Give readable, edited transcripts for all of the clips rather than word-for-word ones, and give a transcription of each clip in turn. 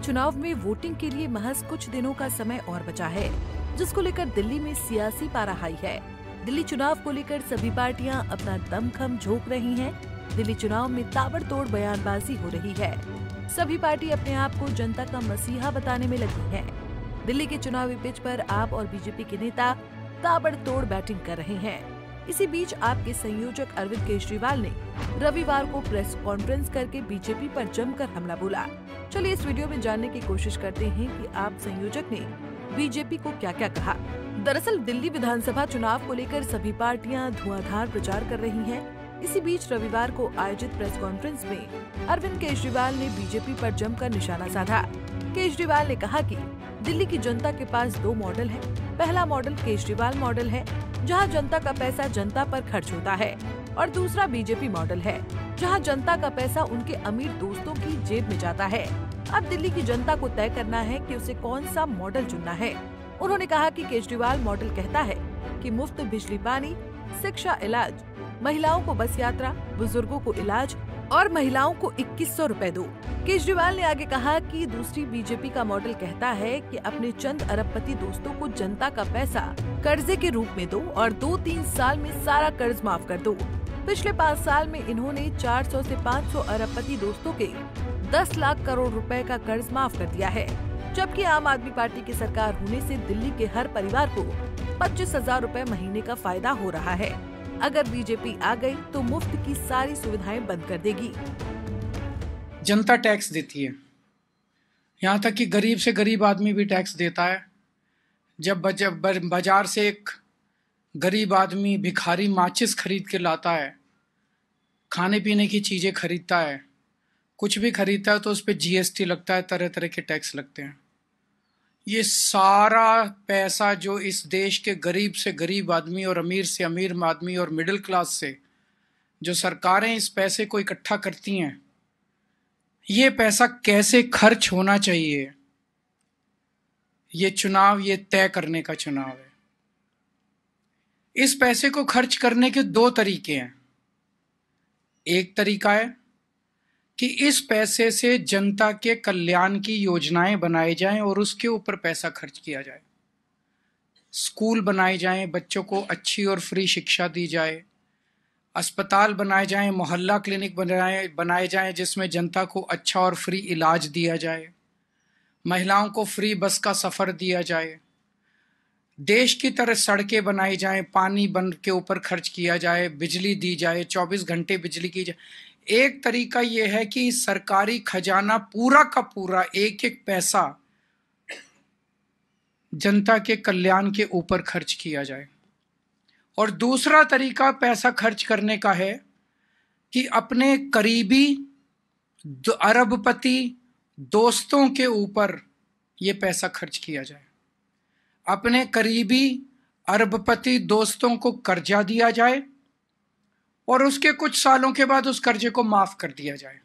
चुनाव में वोटिंग के लिए महज कुछ दिनों का समय और बचा है, जिसको लेकर दिल्ली में सियासी पारा हाई है। दिल्ली चुनाव को लेकर सभी पार्टियां अपना दमखम झोंक रही हैं। दिल्ली चुनाव में ताबड़तोड़ बयानबाजी हो रही है। सभी पार्टी अपने आप को जनता का मसीहा बताने में लगी है। दिल्ली के चुनावी पिच पर आप और बीजेपी के नेता ताबड़तोड़ बैटिंग कर रहे हैं। इसी बीच आप के संयोजक अरविंद केजरीवाल ने रविवार को प्रेस कॉन्फ्रेंस करके बीजेपी पर जमकर हमला बोला। चलिए इस वीडियो में जानने की कोशिश करते हैं कि आप संयोजक ने बीजेपी को क्या क्या कहा। दरअसल दिल्ली विधानसभा चुनाव को लेकर सभी पार्टियां धुआंधार प्रचार कर रही हैं। इसी बीच रविवार को आयोजित प्रेस कॉन्फ्रेंस में अरविंद केजरीवाल ने बीजेपी पर जमकर निशाना साधा। केजरीवाल ने कहा कि दिल्ली की जनता के पास दो मॉडल हैं। पहला मॉडल केजरीवाल मॉडल है, जहां जनता का पैसा जनता पर खर्च होता है, और दूसरा बीजेपी मॉडल है, जहां जनता का पैसा उनके अमीर दोस्तों की जेब में जाता है। अब दिल्ली की जनता को तय करना है कि उसे कौन सा मॉडल चुनना है। उन्होंने कहा कि केजरीवाल मॉडल कहता है कि मुफ्त बिजली पानी, शिक्षा, इलाज, महिलाओं को बस यात्रा, बुजुर्गों को इलाज और महिलाओं को 2100 रुपए दो। केजरीवाल ने आगे कहा कि दूसरी बीजेपी का मॉडल कहता है कि अपने चंद अरबपति दोस्तों को जनता का पैसा कर्जे के रूप में दो और 2-3 साल में सारा कर्ज माफ कर दो। पिछले 5 साल में इन्होंने 400 से 500 अरबपति दोस्तों के 10 लाख करोड़ रुपए का कर्ज माफ कर दिया है, जबकि आम आदमी पार्टी की सरकार होने से दिल्ली के हर परिवार को 25,000 रुपए महीने का फायदा हो रहा है। अगर बीजेपी आ गई तो मुफ्त की सारी सुविधाएं बंद कर देगी। जनता टैक्स देती है, यहाँ तक कि गरीब से गरीब आदमी भी टैक्स देता है। जब बाजार से एक गरीब आदमी भिखारी माचिस खरीद के लाता है, खाने पीने की चीज़ें खरीदता है, कुछ भी खरीदता है तो उस पर जीएसटी लगता है, तरह तरह के टैक्स लगते हैं। ये सारा पैसा जो इस देश के गरीब से गरीब आदमी और अमीर से अमीर आदमी और मिडिल क्लास से जो सरकारें इस पैसे को इकट्ठा करती हैं, ये पैसा कैसे खर्च होना चाहिए, ये चुनाव ये तय करने का चुनाव है। इस पैसे को खर्च करने के 2 तरीके हैं। एक तरीका है कि इस पैसे से जनता के कल्याण की योजनाएं बनाई जाएं और उसके ऊपर पैसा खर्च किया जाए। स्कूल बनाए जाएं, बच्चों को अच्छी और फ्री शिक्षा दी जाए, अस्पताल बनाए जाएं, मोहल्ला क्लिनिक बनाए जाएं जिसमें जनता को अच्छा और फ्री इलाज दिया जाए, महिलाओं को फ्री बस का सफ़र दिया जाए, देश की तरह सड़कें बनाई जाएं, पानी बंद के ऊपर खर्च किया जाए, बिजली दी जाए, 24 घंटे बिजली की जाए। एक तरीका यह है कि सरकारी खजाना पूरा का पूरा एक एक पैसा जनता के कल्याण के ऊपर खर्च किया जाए। और दूसरा तरीका पैसा खर्च करने का है कि अपने करीबी अरबपति दोस्तों के ऊपर ये पैसा खर्च किया जाए। अपने करीबी अरबपति दोस्तों को कर्जा दिया जाए और उसके कुछ सालों के बाद उस कर्जे को माफ कर दिया जाए।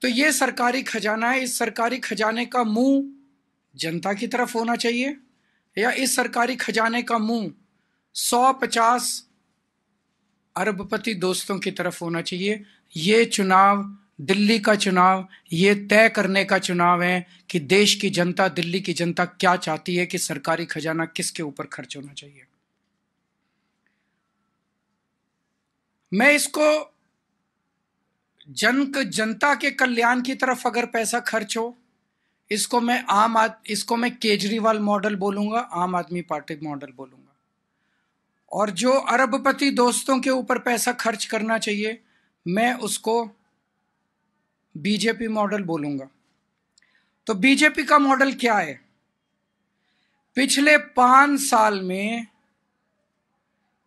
तो ये सरकारी खजाना है। इस सरकारी खजाने का मुंह जनता की तरफ होना चाहिए या इस सरकारी खजाने का मुंह 150 अरबपति दोस्तों की तरफ होना चाहिए। ये चुनाव, दिल्ली का चुनाव, ये तय करने का चुनाव है कि देश की जनता, दिल्ली की जनता क्या चाहती है कि सरकारी खजाना किसके ऊपर खर्च होना चाहिए। मैं इसको जनता के कल्याण की तरफ अगर पैसा खर्च हो, इसको मैं केजरीवाल मॉडल बोलूंगा, आम आदमी पार्टी मॉडल बोलूंगा। और जो अरबपति दोस्तों के ऊपर पैसा खर्च करना चाहिए, मैं उसको बीजेपी मॉडल बोलूंगा। तो बीजेपी का मॉडल क्या है? पिछले 5 साल में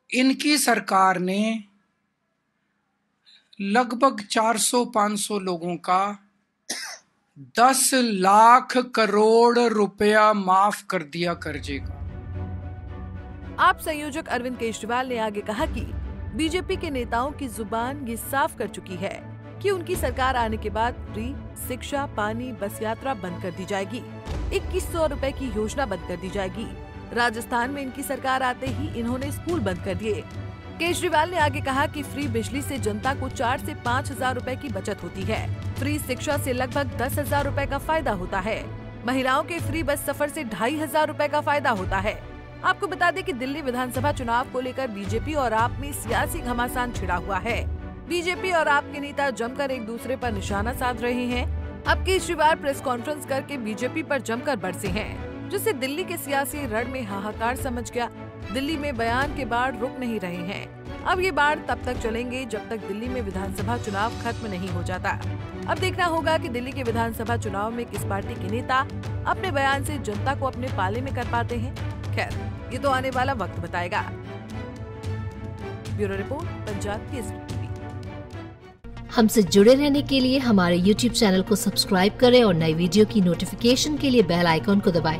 इनकी सरकार ने लगभग 400-500 लोगों का 10 लाख करोड़ रुपया माफ कर दिया कर्जे का। आप संयोजक अरविंद केजरीवाल ने आगे कहा कि बीजेपी के नेताओं की जुबान ये साफ कर चुकी है कि उनकी सरकार आने के बाद फ्री शिक्षा, पानी, बस यात्रा बंद कर दी जाएगी। 2100 रुपए की योजना बंद कर दी जाएगी। राजस्थान में इनकी सरकार आते ही इन्होंने स्कूल बंद कर दिए। केजरीवाल ने आगे कहा कि फ्री बिजली से जनता को 4 से 5 हजार रुपए की बचत होती है। फ्री शिक्षा से लगभग 10,000 रुपए का फायदा होता है। महिलाओं के फ्री बस सफर से 2,500 रुपए का फायदा होता है। आपको बता दें कि दिल्ली विधानसभा चुनाव को लेकर बीजेपी और आप में सियासी घमासान छिड़ा हुआ है। बीजेपी और आप के नेता जमकर एक दूसरे पर निशाना साध रहे हैं। अब केजरीवाल प्रेस कॉन्फ्रेंस करके बीजेपी पर जमकर बरसे हैं, जिससे दिल्ली के सियासी रण में हाहाकार समझ गया। दिल्ली में बयान के बाढ़ रुक नहीं रहे हैं। अब ये बाढ़ तब तक चलेंगे जब तक दिल्ली में विधानसभा चुनाव खत्म नहीं हो जाता। अब देखना होगा कि दिल्ली के विधानसभा चुनाव में किस पार्टी के नेता अपने बयान से जनता को अपने पाले में कर पाते हैं। खैर, ये तो आने वाला वक्त बताएगा। Bureau report, Punjab Kesari. हमसे जुड़े रहने के लिए हमारे YouTube चैनल को सब्सक्राइब करें और नई वीडियो की नोटिफिकेशन के लिए बेल आइकॉन को दबाएं।